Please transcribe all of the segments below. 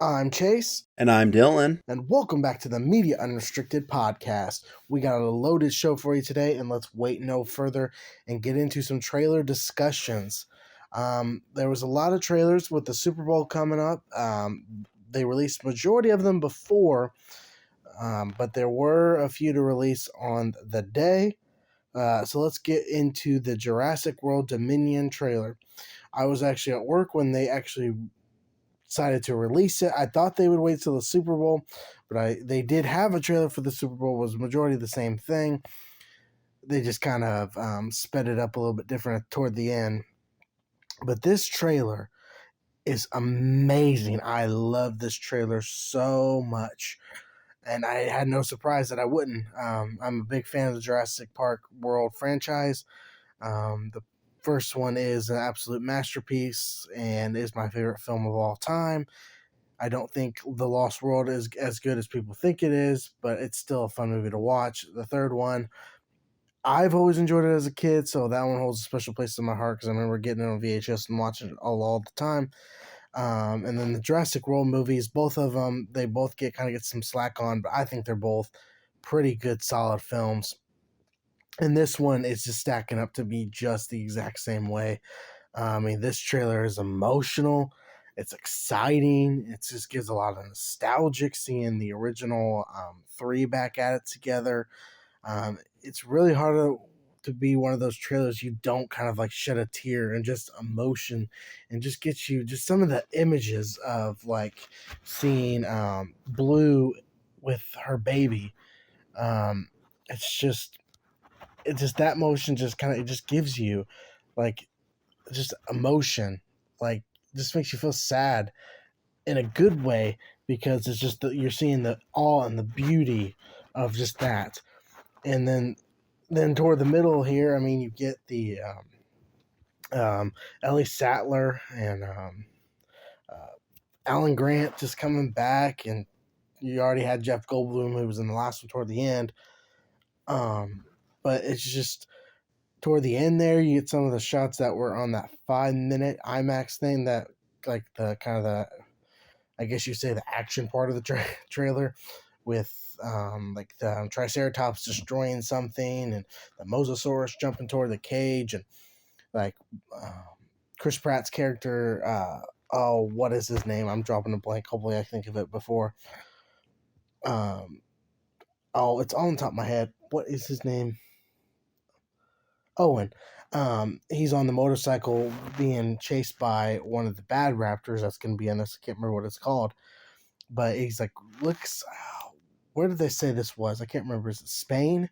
I'm Chase, And I'm Dylan. and welcome back to the Media Unrestricted podcast. We got a loaded show for you today, and let's wait no further and get into some trailer discussions. There was a lot of trailers with the Super Bowl coming up. They released majority of them before, but there were a few to release on the day. So let's get into the Jurassic World Dominion trailer. I was actually at work when they actually decided to release it. I thought they would wait till the Super Bowl, but they did have a trailer for the Super Bowl. It was majority the same thing. They just kind of sped it up a little bit different toward the end. But this trailer is amazing. I love this trailer so much. And I had no surprise that I wouldn't. I'm a big fan of the Jurassic Park World franchise. The first one is an absolute masterpiece and is my favorite film of all time. I don't think The Lost World is as good as people think it is, but it's still a fun movie to watch. The third one, I've always enjoyed it as a kid, so that one holds a special place in my heart because I remember getting it on VHS and watching it all the time. And then the Jurassic World movies, both of them, they both get some slack on, but I think they're both pretty good, solid films. And this one is just stacking up to be just the exact same way. This trailer is emotional. It's exciting. It just gives a lot of nostalgic seeing the original three back at it together. It's really hard to be one of those trailers you don't kind of like shed a tear and just emotion and just get you just some of the images of like seeing Blue with her baby. Um, it's just that motion just kind of it just gives you like just emotion, like just makes you feel sad in a good way because it's just that you're seeing the awe and the beauty of just that. And then toward the middle here, I mean, you get the Ellie Sattler and uh, Alan Grant just coming back, and you already had Jeff Goldblum who was in the last one toward the end. But it's just toward the end there, you get some of the shots that were on that 5-minute IMAX thing that like the kind of the I guess you say the action part of the trailer with like the Triceratops destroying something and the Mosasaurus jumping toward the cage and like Chris Pratt's character. What is his name? I'm dropping a blank. Hopefully, I think of it before. It's on top of my head. What is his name? Owen. He's on the motorcycle being chased by one of the bad raptors that's going to be in this. I can't remember what it's called. But he's like, looks, where did they say this was? I can't remember. Is it Spain?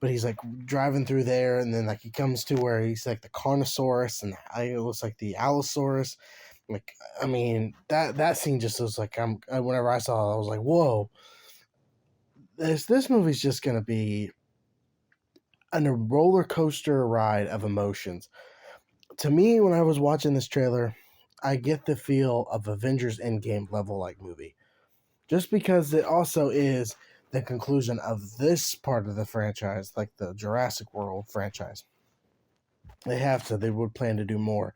But he's like driving through there, and then like he comes to where he's like the Carnosaurus, and it looks like the Allosaurus. Like, I mean, that scene just was like, whenever I saw it, I was like, whoa. This movie's just gonna be a roller coaster ride of emotions. To me, when I was watching this trailer, I get the feel of Avengers Endgame level like movie. Just because it also is the conclusion of this part of the franchise, like the Jurassic World franchise. They would plan to do more.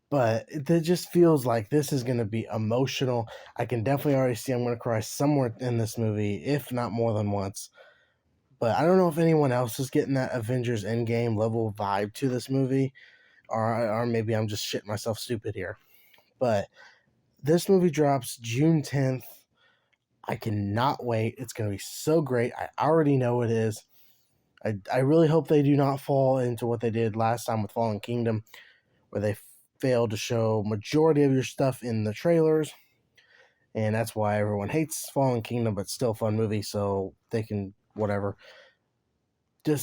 But it just feels like this is going to be emotional. I can definitely already see I'm going to cry somewhere in this movie, if not more than once. But I don't know if anyone else is getting that Avengers Endgame level vibe to this movie, or maybe I'm just shitting myself stupid here. But this movie drops June 10th. I cannot wait. It's going to be so great. I already know it is. I really hope they do not fall into what they did last time with Fallen Kingdom, where they failed to show majority of your stuff in the trailers. And that's why everyone hates Fallen Kingdom, but still fun movie, so they can, whatever.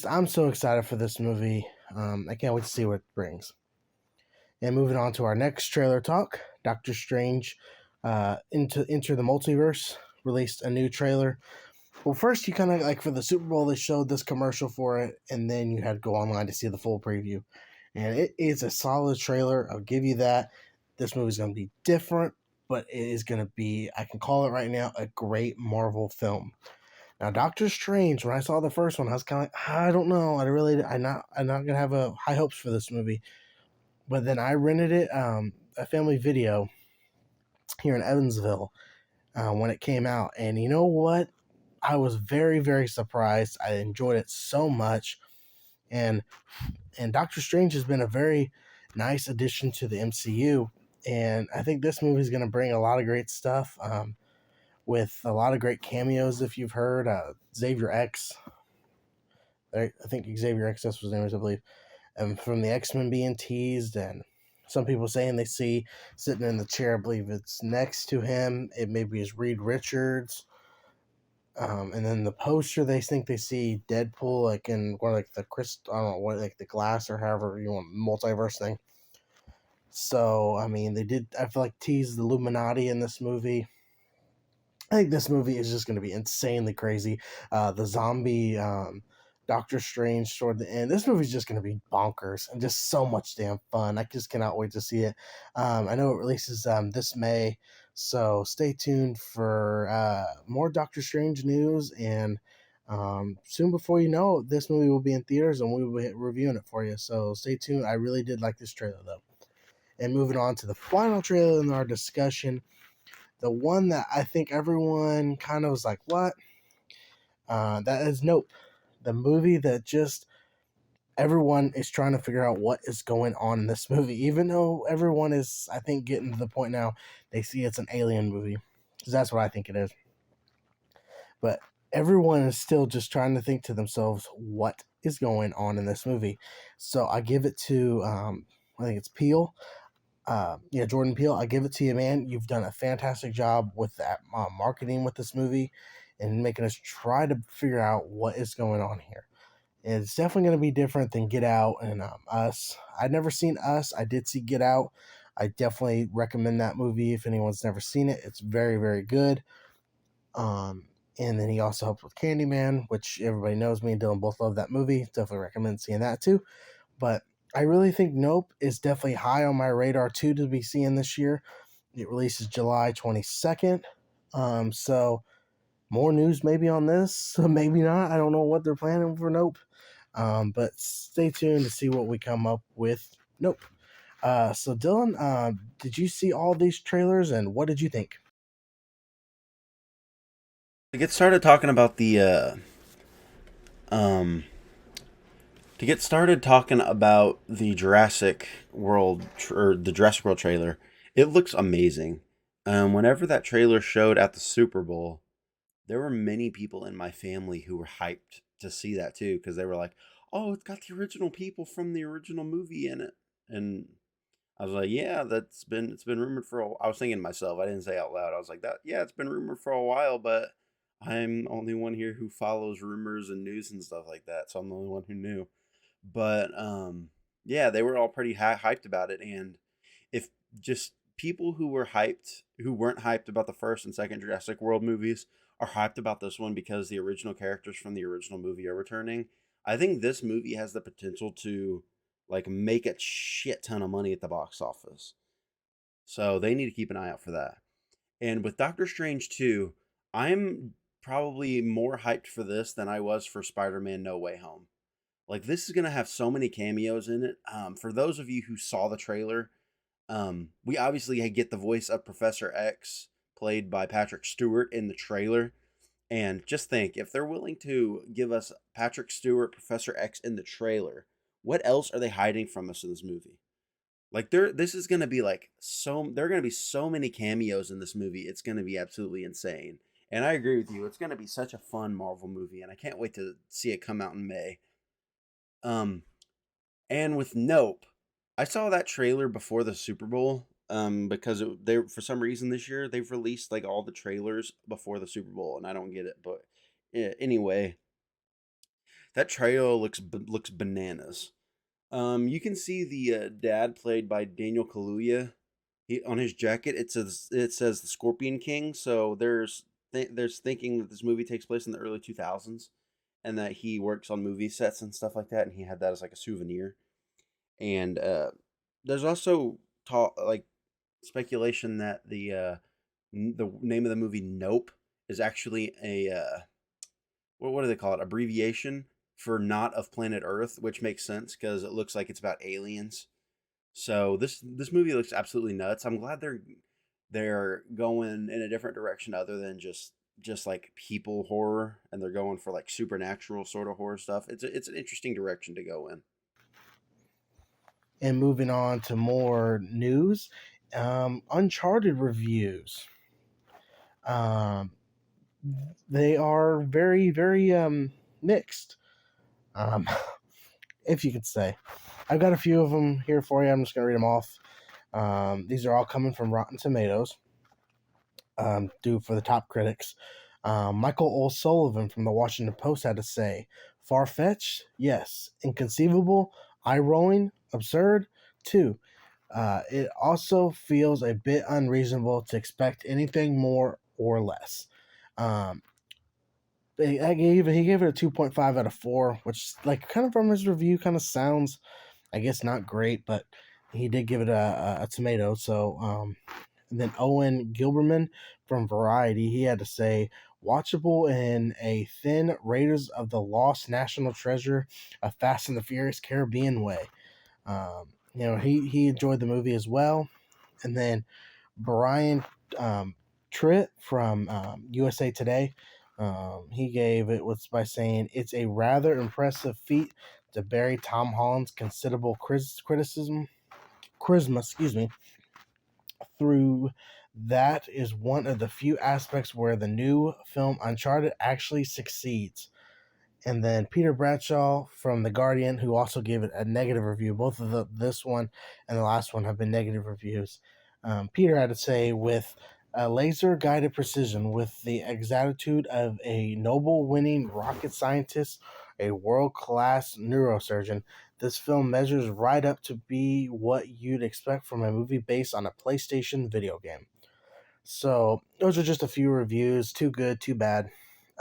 I'm so excited for this movie. I can't wait to see what it brings. And moving on to our next trailer talk, Doctor Strange Enter the Multiverse released a new trailer. Well, first you kind of like for the Super Bowl, they showed this commercial for it, and then you had to go online to see the full preview. And it is a solid trailer. I'll give you that. This movie's going to be different, but it is going to be, I can call it right now, a great Marvel film. Now, Doctor Strange, when I saw the first one, I was kind of like, I don't know. I'm not going to have high hopes for this movie. But then I rented it, a family video, here in Evansville when it came out. And you know what? I was very, very surprised. I enjoyed it so much. And Doctor Strange has been a very nice addition to the MCU. And I think this movie is going to bring a lot of great stuff with a lot of great cameos. If you've heard Xavier X, I think Xavier X, that's what his name is, I believe, and from the X-Men being teased, and some people saying they see sitting in the chair, I believe it's next to him, it maybe is Reed Richards. And then the poster, they think they see Deadpool, like in what, like the crystal, I don't know what, like the glass or however you want, multiverse thing. So I mean, they did, I feel like, tease the Illuminati in this movie. I think this movie is just going to be insanely crazy. The zombie Doctor Strange toward the end. This movie's just going to be bonkers and just so much damn fun. I just cannot wait to see it. I know it releases this May, so stay tuned for more Doctor Strange news. And soon, before you know, this movie will be in theaters and we will be reviewing it for you. So stay tuned. I really did like this trailer though. And moving on to the final trailer in our discussion, the one that I think everyone kind of was like, what? That is Nope. The movie that just everyone is trying to figure out what is going on in this movie, even though everyone is, I think, getting to the point now they see it's an alien movie, because that's what I think it is. But everyone is still just trying to think to themselves, what is going on in this movie? So I give it to, I think it's Peele. Jordan Peele, I give it to you, man. You've done a fantastic job with that marketing with this movie and making us try to figure out what is going on here. It's definitely going to be different than Get Out and Us. I'd never seen Us. I did see Get Out. I definitely recommend that movie if anyone's never seen it. It's very, very good. And then he also helped with Candyman, which everybody knows me and Dylan both love that movie. Definitely recommend seeing that too. But I really think Nope is definitely high on my radar too to be seeing this year. It releases July 22nd. So more news maybe on this, maybe not. I don't know what they're planning for Nope. But stay tuned to see what we come up with. Nope. So Dylan, did you see all these trailers and what did you think? To get started talking about um to get started talking about the Jurassic World trailer, it looks amazing. Whenever that trailer showed at the Super Bowl, there were many people in my family who were hyped to see that too because they were like, "Oh, it's got the original people from the original movie in it." And I was like, "Yeah, it's been rumored for I was thinking to myself, I didn't say out loud. I was like, "That yeah, it's been rumored for a while, but I'm the only one here who follows rumors and news and stuff like that, so I'm the only one who knew." But yeah, they were all pretty hyped about it, and if just people who weren't hyped about the first and second Jurassic World movies are hyped about this one because the original characters from the original movie are returning, I think this movie has the potential to like make a shit ton of money at the box office. So they need to keep an eye out for that. And with Doctor Strange 2, I'm probably more hyped for this than I was for Spider-Man No Way Home. Like this is gonna have so many cameos in it. For those of you who saw the trailer, we obviously get the voice of Professor X, played by Patrick Stewart in the trailer. And just think, if they're willing to give us Patrick Stewart, Professor X in the trailer, what else are they hiding from us in this movie? Like this is gonna be like there are gonna be so many cameos in this movie. It's gonna be absolutely insane. And I agree with you. It's gonna be such a fun Marvel movie, and I can't wait to see it come out in May. Um, and with Nope, I saw that trailer before the Super Bowl. Because they for some reason this year they've released like all the trailers before the Super Bowl, and I don't get it. But yeah, anyway, that trailer looks bananas. You can see the dad played by Daniel Kaluuya. He on his jacket it says the Scorpion King. So there's thinking that this movie takes place in the early 2000s, and that he works on movie sets and stuff like that, and he had that as like a souvenir. And there's also talk like speculation that the name of the movie Nope is actually a what do they call it? Abbreviation for not of planet Earth, which makes sense because it looks like it's about aliens. So this movie looks absolutely nuts. I'm glad they're going in a different direction other than just like people horror, and they're going for like supernatural sort of horror stuff. It's an interesting direction to go in. And moving on to more news, Uncharted reviews. Um, they are very, very mixed, um, if you could say. I've got a few of them here for you. I'm just going to read them off. These are all coming from Rotten Tomatoes, due for the top critics. Michael O'Sullivan from the Washington Post had to say, far fetched? Yes. Inconceivable? Eye rolling? Absurd? Two. It also feels a bit unreasonable to expect anything more or less. Um, he gave it a 2.5 out of 4, which, like, kind of from his review, kind of sounds, I guess, not great, but he did give it a tomato. So, and then Owen Gilberman from Variety, he had to say, watchable in a thin Raiders of the Lost National Treasure, a Fast and the Furious Caribbean way. He enjoyed the movie as well. And then Brian Tritt from USA Today, he gave it was by saying it's a rather impressive feat to bury Tom Holland's considerable charisma, excuse me, through. That is one of the few aspects where the new film Uncharted actually succeeds. And then Peter Bradshaw from The Guardian, who also gave it a negative review. Both of this one and the last one have been negative reviews. Peter had to say, with a laser guided precision, with the exactitude of a Nobel winning rocket scientist, a world class neurosurgeon, this film measures right up to be what you'd expect from a movie based on a PlayStation video game. So those are just a few reviews. Too good, too bad.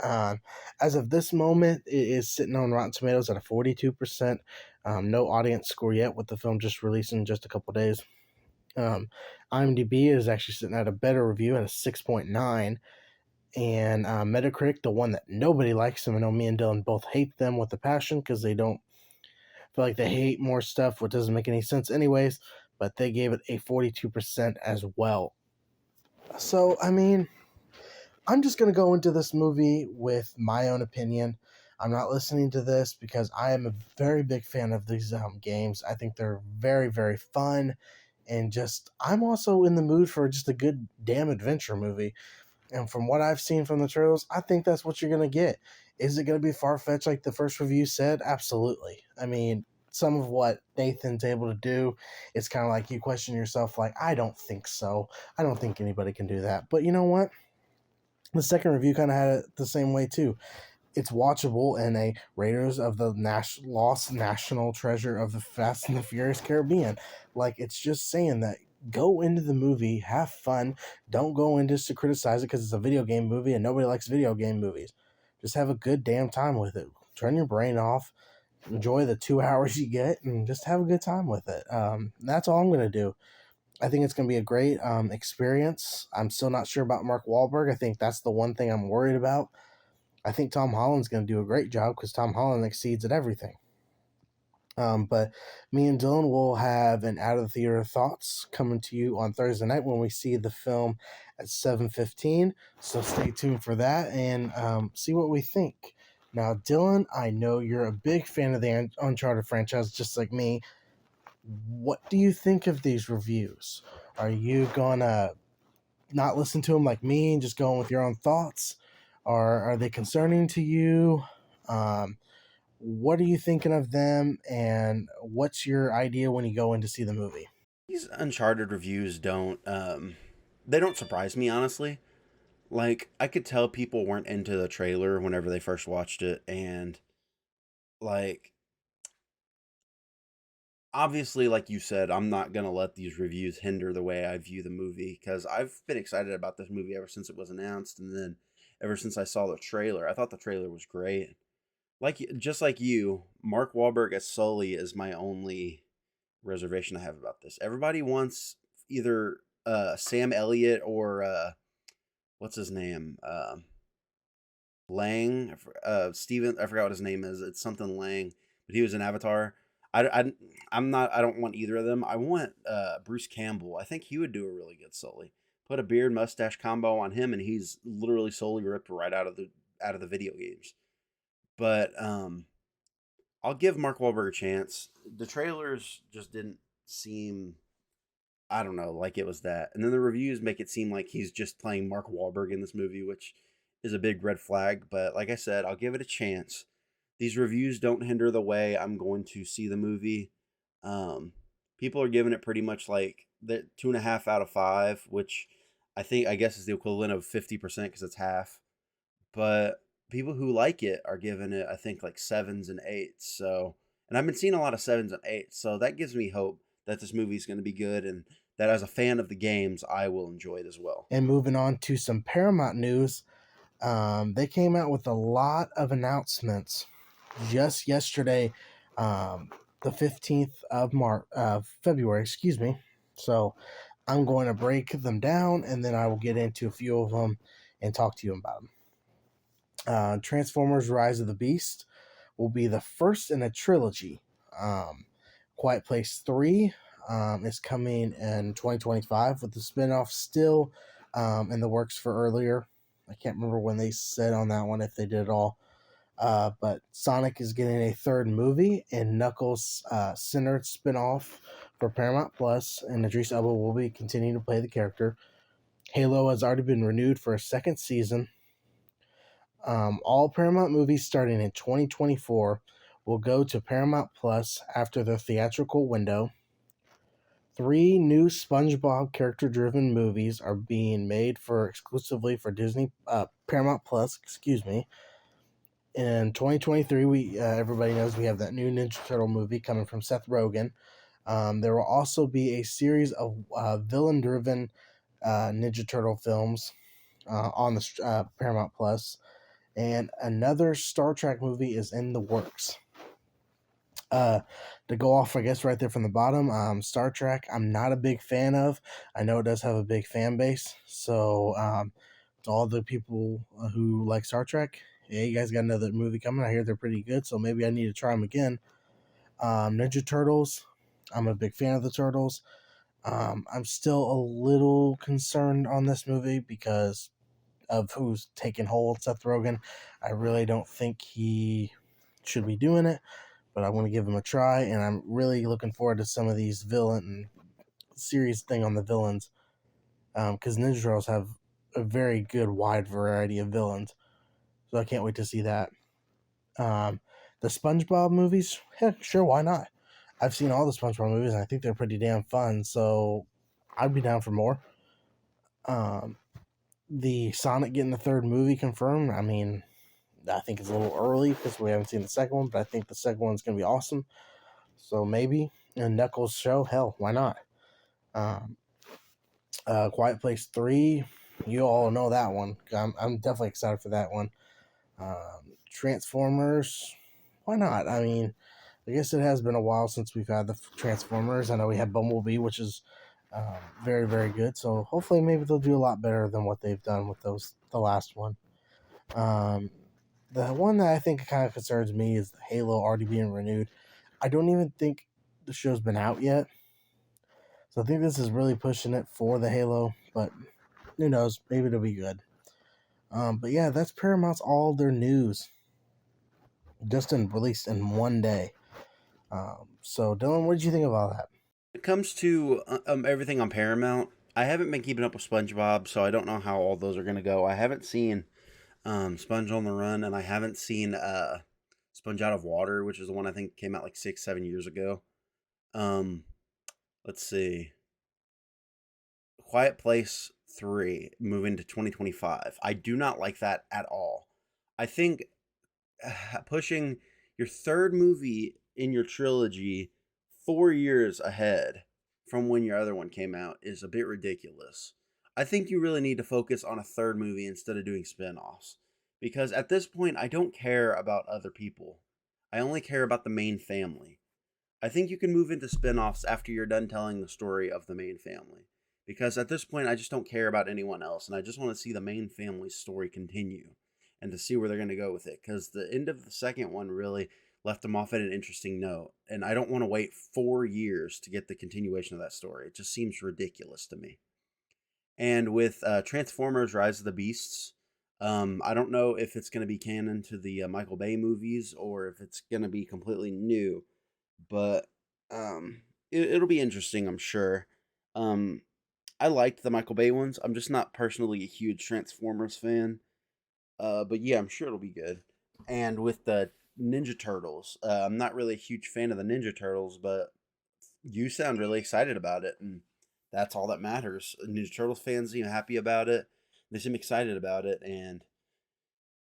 As of this moment, it is sitting on Rotten Tomatoes at a 42%. No audience score yet, with the film just releasing in just a couple days. Um, IMDb is actually sitting at a better review at a 6.9. And Metacritic, the one that nobody likes, and I know me and Dylan both hate them with a passion because they don't feel like they hate more stuff, which doesn't make any sense, anyways. But they gave it a 42% as well. So, I mean, I'm just going to go into this movie with my own opinion. I'm not listening to this because I am a very big fan of these games. I think they're very, very fun. And just, I'm also in the mood for just a good damn adventure movie. And from what I've seen from the trailers, I think that's what you're going to get. Is it going to be far fetched like the first review said? Absolutely. I mean, some of what Nathan's able to do, it's kind of like you question yourself, like, I don't think so. I don't think anybody can do that. But you know what? The second review kind of had it the same way too. It's watchable in a Raiders of the Lost National Treasure of the Fast and the Furious Caribbean. Like, it's just saying that go into the movie, have fun. Don't go in just to criticize it because it's a video game movie and nobody likes video game movies. Just have a good damn time with it. Turn your brain off. Enjoy the 2 hours you get and just have a good time with it. That's all I'm going to do. I think it's going to be a great experience. I'm still not sure about Mark Wahlberg. I think that's the one thing I'm worried about. I think Tom Holland's going to do a great job because Tom Holland exceeds at everything. But me and Dylan will have an out of the theater thoughts coming to you on Thursday night when we see the film at 7:15. So stay tuned for that and see what we think. Now, Dylan, I know you're a big fan of the Uncharted franchise, just like me. What do you think of these reviews? Are you gonna not listen to them like me and just going with your own thoughts? Or are they concerning to you? Um, what are you thinking of them, and what's your idea when you go in to see the movie? These Uncharted reviews don't they don't surprise me, honestly. Like, I could tell people weren't into the trailer whenever they first watched it, and like, obviously, like you said, I'm not gonna let these reviews hinder the way I view the movie, because I've been excited about this movie ever since it was announced, and then ever since I saw the trailer. I thought the trailer was great. Like, just like you, Mark Wahlberg as Sully is my only reservation I have about this. Everybody wants either Sam Elliott or what's his name, Lang, Steven. I forgot what his name is. It's something Lang, but he was an Avatar. I'm not. I don't want either of them. I want Bruce Campbell. I think he would do a really good Sully. put a beard mustache combo on him, and he's literally solely ripped right out of the video games. But I'll give Mark Wahlberg a chance. The trailers just didn't seem, I don't know, like it was that. And then the reviews make it seem like he's just playing Mark Wahlberg in this movie, which is a big red flag. But like I said, I'll give it a chance. These reviews don't hinder the way I'm going to see the movie. Um, People are giving it pretty much like the 2.5 out of 5, which I guess is the equivalent of 50% because it's half. But people who like it are giving it, I think, like sevens and eights. So, and I've been seeing a lot of sevens and eights. So that gives me hope that this movie is going to be good, and that as a fan of the games, I will enjoy it as well. And moving on to some Paramount news, they came out with a lot of announcements just yesterday, the 15th of February, excuse me. So I'm going to break them down, and then I will get into a few of them and talk to you about them. Transformers Rise of the Beast will be the first in a trilogy. Quiet Place 3 is coming in 2025, with the spinoff still in the works for earlier. I can't remember when they said on that one if they did it all. But Sonic is getting a third movie, and Knuckles' centered spinoff for Paramount Plus, and Idris Elba will be continuing to play the character. Halo has already been renewed for a second season. All Paramount movies starting in 2024 will go to Paramount Plus after their theatrical window. 3 new SpongeBob character-driven movies are being made exclusively for Paramount Plus. Excuse me. In 2023, everybody knows we have that new Ninja Turtle movie coming from Seth Rogen. There will also be a series of villain-driven Ninja Turtle films on the Paramount Plus, and another Star Trek movie is in the works. To go off, I guess, right there from the bottom, Star Trek, I'm not a big fan of. I know it does have a big fan base, so to all the people who like Star Trek, yeah, you guys got another movie coming. I hear they're pretty good, so maybe I need to try them again. Ninja Turtles, I'm a big fan of the Turtles. I'm still a little concerned on this movie because of who's taking hold, Seth Rogen. I really don't think he should be doing it, but I want to give him a try, and I'm really looking forward to some of these villain series thing on the villains, because Ninja Turtles have a very good wide variety of villains, so I can't wait to see that. The SpongeBob movies, heck, sure, why not? I've seen all the SpongeBob movies, and I think they're pretty damn fun, so I'd be down for more. The Sonic getting the third movie confirmed, I mean, I think it's a little early because we haven't seen the second one, but I think the second one's going to be awesome. So maybe. And Knuckles show, hell, why not? Um, Quiet Place 3, you all know that one. I'm definitely excited for that one. Transformers, why not? I mean, I guess it has been a while since we've had the Transformers. I know we had Bumblebee, which is very, very good. So hopefully maybe they'll do a lot better than what they've done with the last one. The one that I think kind of concerns me is the Halo already being renewed. I don't even think the show's been out yet. So I think this is really pushing it for the Halo, but who knows? Maybe it'll be good. But yeah, that's Paramount's all their news just released in one day. So Dylan, what did you think of all that? When it comes to everything on Paramount, I haven't been keeping up with SpongeBob, so I don't know how all those are going to go. I haven't seen Sponge on the Run, and I haven't seen Sponge Out of Water, which is the one I think came out like 6, 7 years ago. Um, let's see. Quiet Place 3 moving to 2025. I do not like that at all. I think pushing your third movie in your trilogy 4 years ahead from when your other one came out is a bit ridiculous. I think you really need to focus on a third movie instead of doing spin offs. Because at this point, I don't care about other people. I only care about the main family. I think you can move into spin offs after you're done telling the story of the main family. Because at this point, I just don't care about anyone else, and I just want to see the main family's story continue and to see where they're going to go with it. Because the end of the second one really left them off at an interesting note, and I don't want to wait 4 years to get the continuation of that story. It just seems ridiculous to me. And with Transformers: Rise of the Beasts, I don't know if it's going to be canon to the Michael Bay movies or if it's going to be completely new, but it'll be interesting, I'm sure. Um, I liked the Michael Bay ones. I'm just not personally a huge Transformers fan. But yeah, I'm sure it'll be good. And with the Ninja Turtles, I'm not really a huge fan of the Ninja Turtles, but you sound really excited about it, and that's all that matters. Ninja Turtles fans seem happy about it. They seem excited about it, and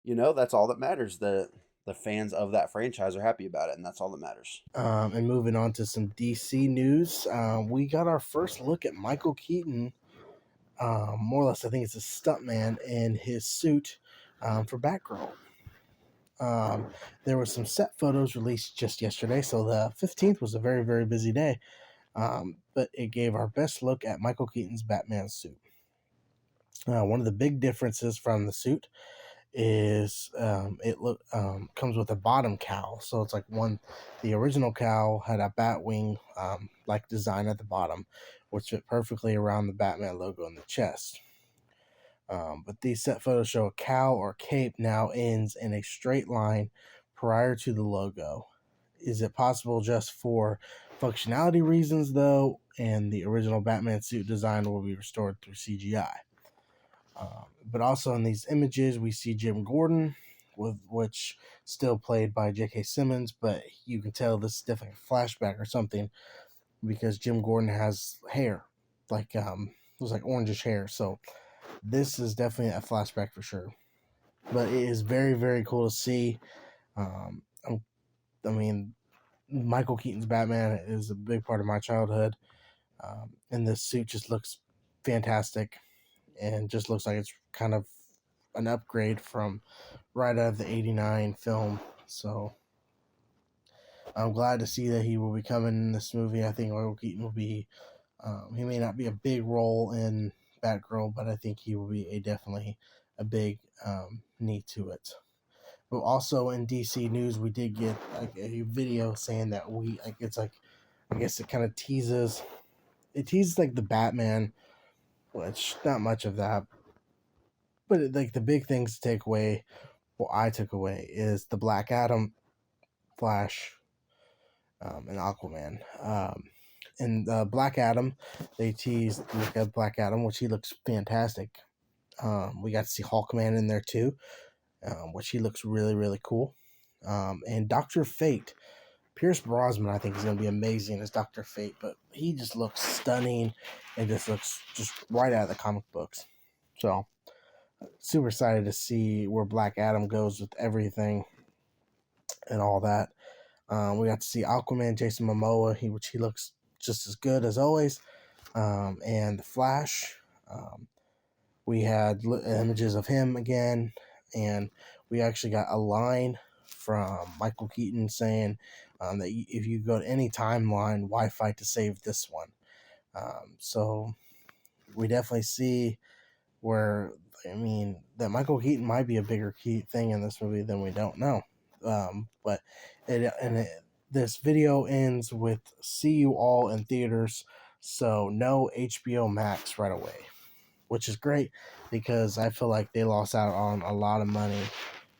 that's all that matters. The fans of that franchise are happy about it, and that's all that matters. And moving on to some DC news, we got our first look at Michael Keaton. More or less, I think it's a stuntman in his suit for Batgirl. There were some set photos released just yesterday, so the 15th was a very, very busy day. But it gave our best look at Michael Keaton's Batman suit. One of the big differences from the suit is comes with a bottom cowl. So it's like the original cowl had a bat wing like design at the bottom, which fit perfectly around the Batman logo in the chest. But these set photos show a cowl or cape now ends in a straight line prior to the logo. Is it possible just for functionality reasons, though, and the original Batman suit design will be restored through CGI? But also in these images, we see Jim Gordon, which still played by J.K. Simmons, but you can tell this is definitely a flashback or something because Jim Gordon has hair, it was like orangish hair. So this is definitely a flashback for sure. But it is very, very cool to see. Um, I mean, Michael Keaton's Batman is a big part of my childhood, and this suit just looks fantastic and just looks like it's kind of an upgrade from right out of the '89 film. So I'm glad to see that he will be coming in this movie. I think Michael Keaton will be. He may not be a big role in Batgirl, but I think he will be definitely a big need to it. But also in DC news, we did get like a video saying that it's like I guess it kind of teases like the Batman, which not much of that, but like the big things to take away, what I took away is the Black Adam, Flash, and Aquaman. And Black Adam, they teased look at Black Adam, which he looks fantastic. We got to see Hawkman in there too, which he looks really, really cool. And Doctor Fate, Pierce Brosnan, I think is going to be amazing as Doctor Fate, but he just looks stunning and just looks just right out of the comic books. So super excited to see where Black Adam goes with everything and all that. We got to see Aquaman, Jason Momoa, which he looks just as good as always, and the Flash. We had images of him again, and we actually got a line from Michael Keaton saying that if you go to any timeline, why fight to save this one? So we definitely see where that Michael Keaton might be a bigger key thing in this movie than we don't know. But this video ends with "See you all in theaters," so no HBO Max right away, which is great because I feel like they lost out on a lot of money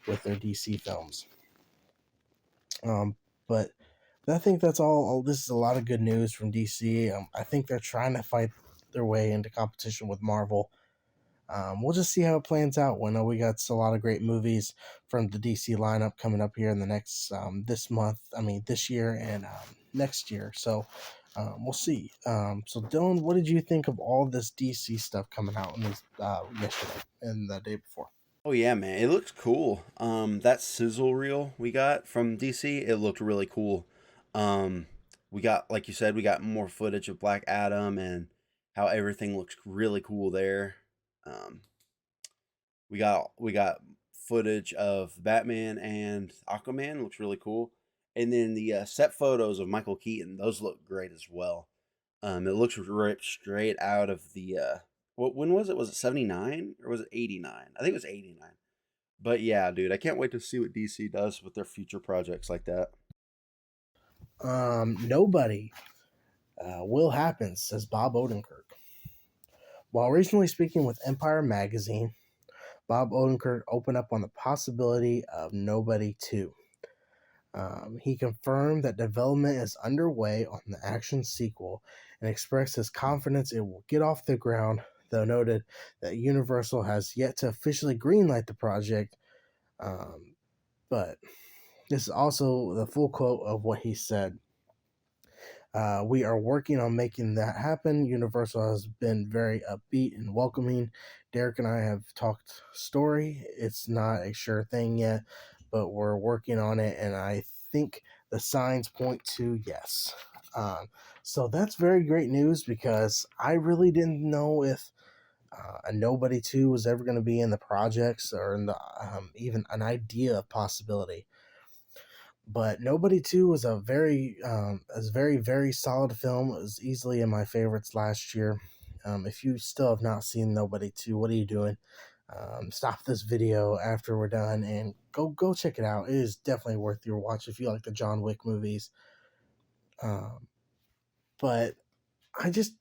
with their DC films. But I think that's all. This is a lot of good news from DC. I think they're trying to fight their way into competition with Marvel. We'll just see how it plans out. We know we got a lot of great movies from the DC lineup coming up here in the next this year and next year. So we'll see. So Dylan, what did you think of all this DC stuff coming out in this, yesterday and the day before? Oh yeah, man, it looks cool. That sizzle reel we got from DC, it looked really cool. Um, we got, like you said, we got more footage of Black Adam and how everything looks really cool there. Um, we got footage of Batman and Aquaman, looks really cool, and then the set photos of Michael Keaton, those look great as well. It looks ripped straight out of the when was it? Was it 79 or was it 89? I think it was 89. But yeah, dude, I can't wait to see what DC does with their future projects like that. Nobody will happen, says Bob Odenkirk. While originally speaking with Empire magazine, Bob Odenkirk opened up on the possibility of Nobody 2. He confirmed that development is underway on the action sequel and expressed his confidence it will get off the ground, though noted that Universal has yet to officially greenlight the project. But this is also the full quote of what he said. We are working on making that happen. Universal has been very upbeat and welcoming. Derek and I have talked story. It's not a sure thing yet, but we're working on it, and I think the signs point to yes. So that's very great news because I really didn't know if a Nobody 2 was ever going to be in the projects or in the even an idea of possibility. But Nobody 2 was a very solid film. It was easily in my favorites last year. If you still have not seen Nobody 2, what are you doing? Stop this video after we're done and go check it out. It is definitely worth your watch if you like the John Wick movies. Um, but I just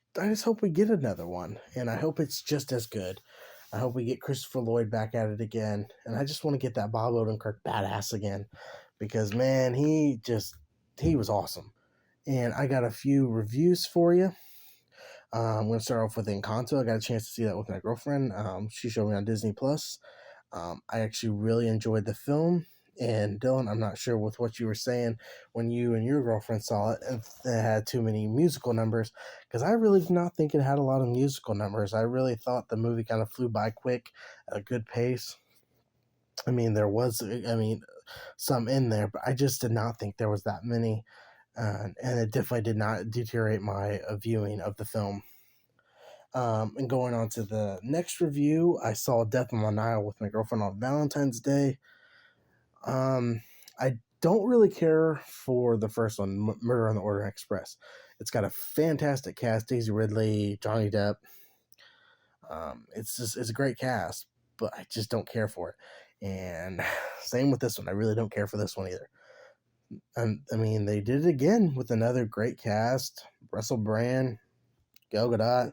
hope we get another one, and I hope it's just as good. I hope we get Christopher Lloyd back at it again, and I just want to get that Bob Odenkirk badass again, because man, he was awesome. And I got a few reviews for you. I'm going to start off with Encanto. I got a chance to see that with my girlfriend. She showed me on Disney Plus. I actually really enjoyed the film. And Dylan, I'm not sure with what you were saying when you and your girlfriend saw it, if it had too many musical numbers, because I really did not think it had a lot of musical numbers. I really thought the movie kind of flew by quick at a good pace. I mean, some in there, but I just did not think there was that many. And it definitely did not deteriorate my viewing of the film. And going on to the next review, I saw Death on the Nile with my girlfriend on Valentine's Day. I don't really care for the first one, Murder on the Orient Express. It's got a fantastic cast: Daisy Ridley, Johnny Depp. It's a great cast, but I just don't care for it. And same with this one. I really don't care for this one either. I mean, they did it again with another great cast: Russell Brand, Gal Gadot.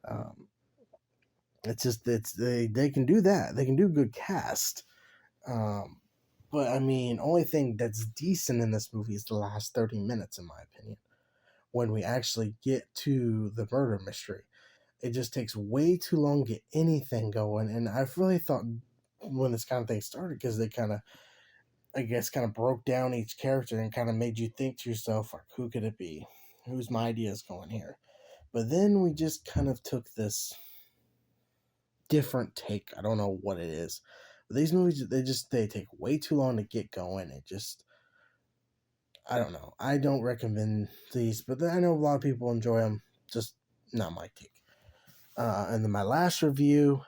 Um, they can do that. They can do good cast. Um, but I mean, only thing that's decent in this movie is the last 30 minutes, in my opinion. When we actually get to the murder mystery, it just takes way too long to get anything going. And I really thought when this kind of thing started, because they kind of, I guess, kind of broke down each character and kind of made you think to yourself, like, who could it be? Whose my ideas going here? But then we just kind of took this different take. I don't know what it is. But these movies, they take way too long to get going. It just, I don't know. I don't recommend these, but I know a lot of people enjoy them. Just not my take. And then my last review,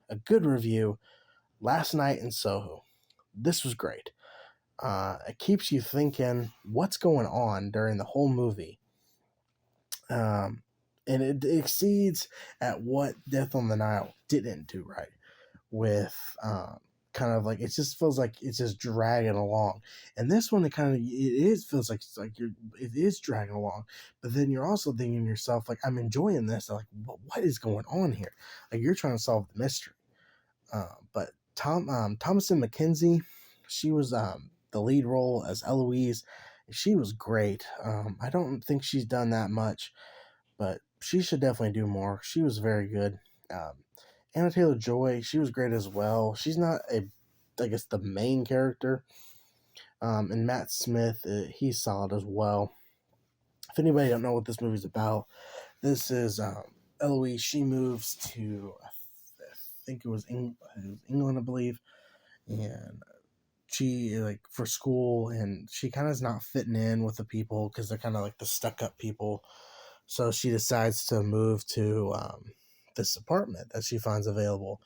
a good review, Last Night in Soho. This was great. It keeps you thinking what's going on during the whole movie. And it exceeds at what Death on the Nile didn't do right with kind of like, it just feels like it's just dragging along. And this one, feels like it is dragging along, but then you're also thinking to yourself, like, I'm enjoying this. Like, what is going on here? Like, you're trying to solve the mystery. But Thomasin McKenzie, she was the lead role as Eloise. She was great. I don't think she's done that much, but she should definitely do more. She was very good. Anna Taylor-Joy, she was great as well. She's not I guess, the main character. And Matt Smith, he's solid as well. If anybody don't know what this movie's about, this is Eloise. She moves to, I think it was England, I believe, and she, like, for school, and she kind of is not fitting in with the people because they're kind of like the stuck-up people. So she decides to move to this apartment that she finds available.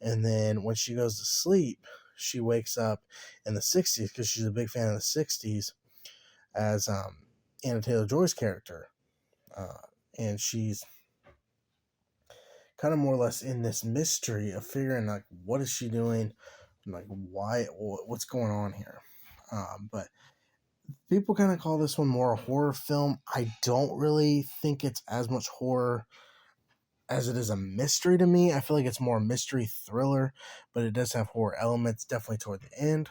And then when she goes to sleep, she wakes up in the 60s because she's a big fan of the 60s as Anna Taylor-Joy's character. And she's kind of more or less in this mystery of figuring, like, what is she doing? Like, what's going on here? But people kind of call this one more a horror film. I don't really think it's as much horror as it is a mystery to me. I feel like it's more mystery thriller, but it does have horror elements definitely toward the end.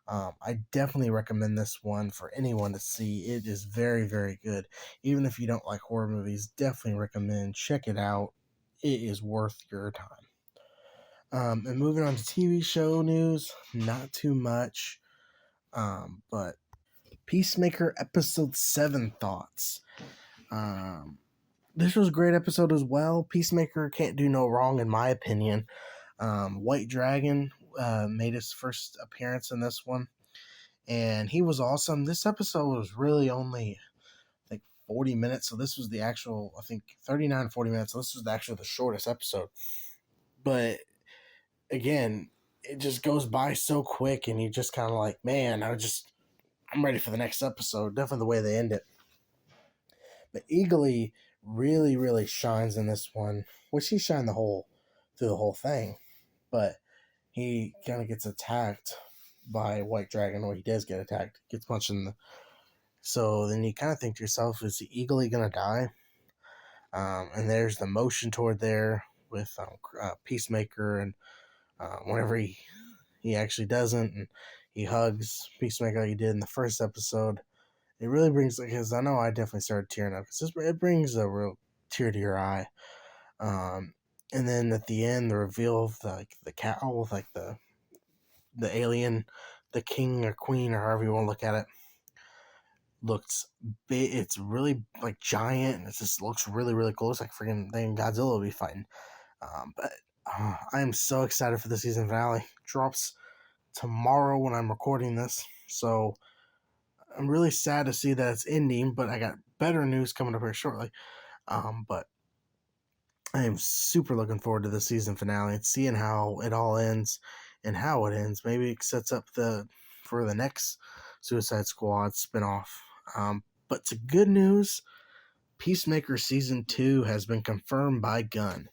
I definitely recommend this one for anyone to see. It is very, very good. Even if you don't like horror movies, definitely recommend. Check it out. It is worth your time. And moving on to TV show news, not too much, but Peacemaker episode 7 thoughts. Um, this was a great episode as well. Peacemaker can't do no wrong, in my opinion. White Dragon made his first appearance in this one, and he was awesome. This episode was really only, I think, 40 minutes. So this was the actual, I think, 39, 40 minutes. So this was actually the shortest episode. But again, it just goes by so quick, and you just kind of like, man, I'm ready for the next episode. Definitely the way they end it. But Eagly really, really shines in this one, which he shined through the whole thing. But he kind of gets attacked by White Dragon, or he does get attacked, gets punched in the. So then you kind of think to yourself, is he Eagly gonna die? And there's the motion toward there with Peacemaker, and whenever he actually doesn't, and he hugs Peacemaker like he did in the first episode. It really brings, because I know I definitely started tearing up, because it brings a real tear to your eye. And then at the end, the reveal of the cow with like the alien, the king or queen or however you want to look at it, looks big. It's really like giant, and it just looks really, really cool. It's like freaking thing Godzilla will be fighting. But I am so excited for the season finale. Drops tomorrow when I'm recording this, so I'm really sad to see that it's ending. But I got better news coming up here shortly. But I am super looking forward to the season finale and seeing how it all ends and how it ends. Maybe it sets up for the next Suicide Squad spinoff. But to good news, Peacemaker season 2 has been confirmed by Gunn.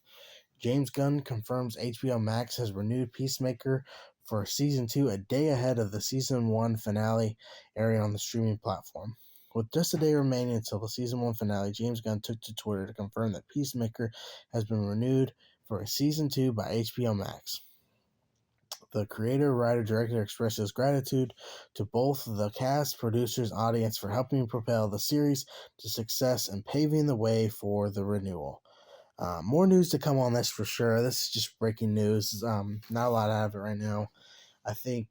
James Gunn confirms HBO Max has renewed Peacemaker for season 2 a day ahead of the season 1 finale airing on the streaming platform. With just a day remaining until the season 1 finale, James Gunn took to Twitter to confirm that Peacemaker has been renewed for a season 2 by HBO Max. The creator, writer, director expresses gratitude to both the cast, producers, audience for helping propel the series to success and paving the way for the renewal. More news to come on this for sure. This is just breaking news. Not a lot out of it right now. I think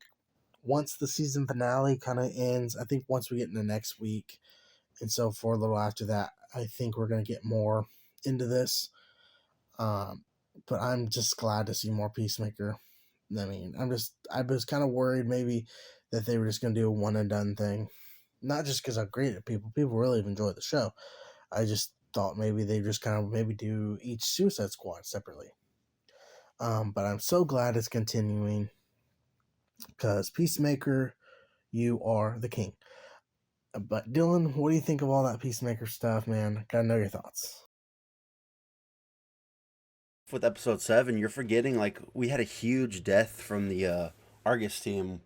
once the season finale kind of ends, I think once we get into next week, and so for a little after that, I think we're going to get more into this. But I'm just glad to see more Peacemaker. I mean, I was kind of worried maybe that they were just going to do a one and done thing. Not just because I'm great at people. People really have enjoyed the show. I just thought maybe they just kind of maybe do each Suicide Squad separately. But I'm so glad it's continuing, because Peacemaker, you are the king. But Dylan, what do you think of all that Peacemaker stuff, man? Gotta know your thoughts. With episode 7, you're forgetting like we had a huge death from the Argus team.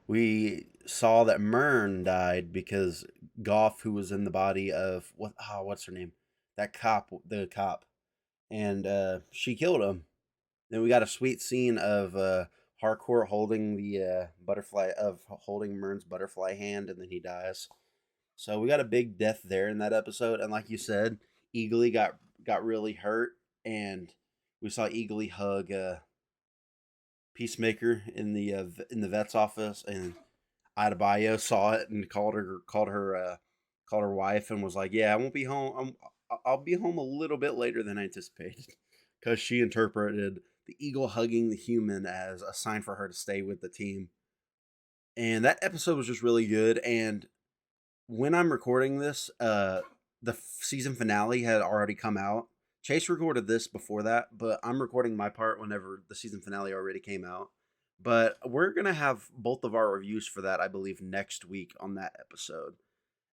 We saw that Myrn died because Goff, who was in the body of what's her name, that cop, the cop, and she killed him. Then we got a sweet scene of Harcourt holding the holding Myrn's butterfly hand, and then he dies. So we got a big death there in that episode, and like you said, Eagly got really hurt, and we saw Eagly hug Peacemaker in the vet's office, and Adebayo saw it and called her wife and was like, "Yeah, I won't be home. I'll be home a little bit later than I anticipated," because she interpreted the eagle hugging the human as a sign for her to stay with the team. And that episode was just really good. And when I'm recording this, the season finale had already come out. Chase recorded this before that, but I'm recording my part whenever the season finale already came out. But we're going to have both of our reviews for that, I believe, next week on that episode.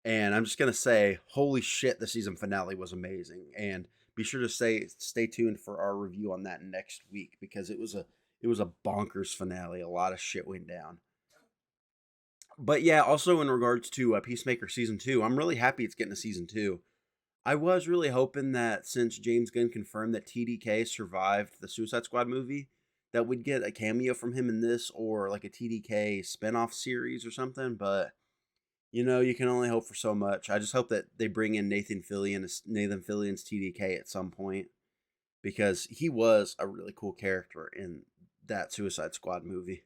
And I'm just going to say, holy shit, the season finale was amazing. And be sure to stay tuned for our review on that next week, because it was a bonkers finale. A lot of shit went down. But yeah, also in regards to Peacemaker season 2, I'm really happy it's getting a season 2. I was really hoping that since James Gunn confirmed that TDK survived the Suicide Squad movie, that we'd get a cameo from him in this or like a TDK spinoff series or something. But you can only hope for so much. I just hope that they bring in Nathan Fillion's TDK at some point because he was a really cool character in that Suicide Squad movie.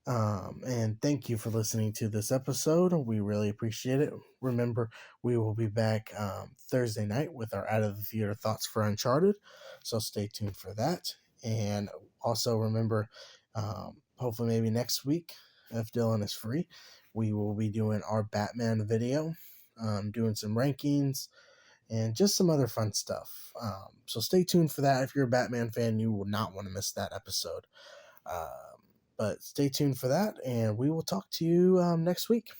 And thank you for listening to this episode. We really appreciate it. Remember, we will be back Thursday night with our out of the theater thoughts for Uncharted. So stay tuned for that. And also remember, hopefully, maybe next week, if Dylan is free, we will be doing our Batman video, doing some rankings and just some other fun stuff. So stay tuned for that. If you're a Batman fan, you will not want to miss that episode. But stay tuned for that, and we will talk to you next week.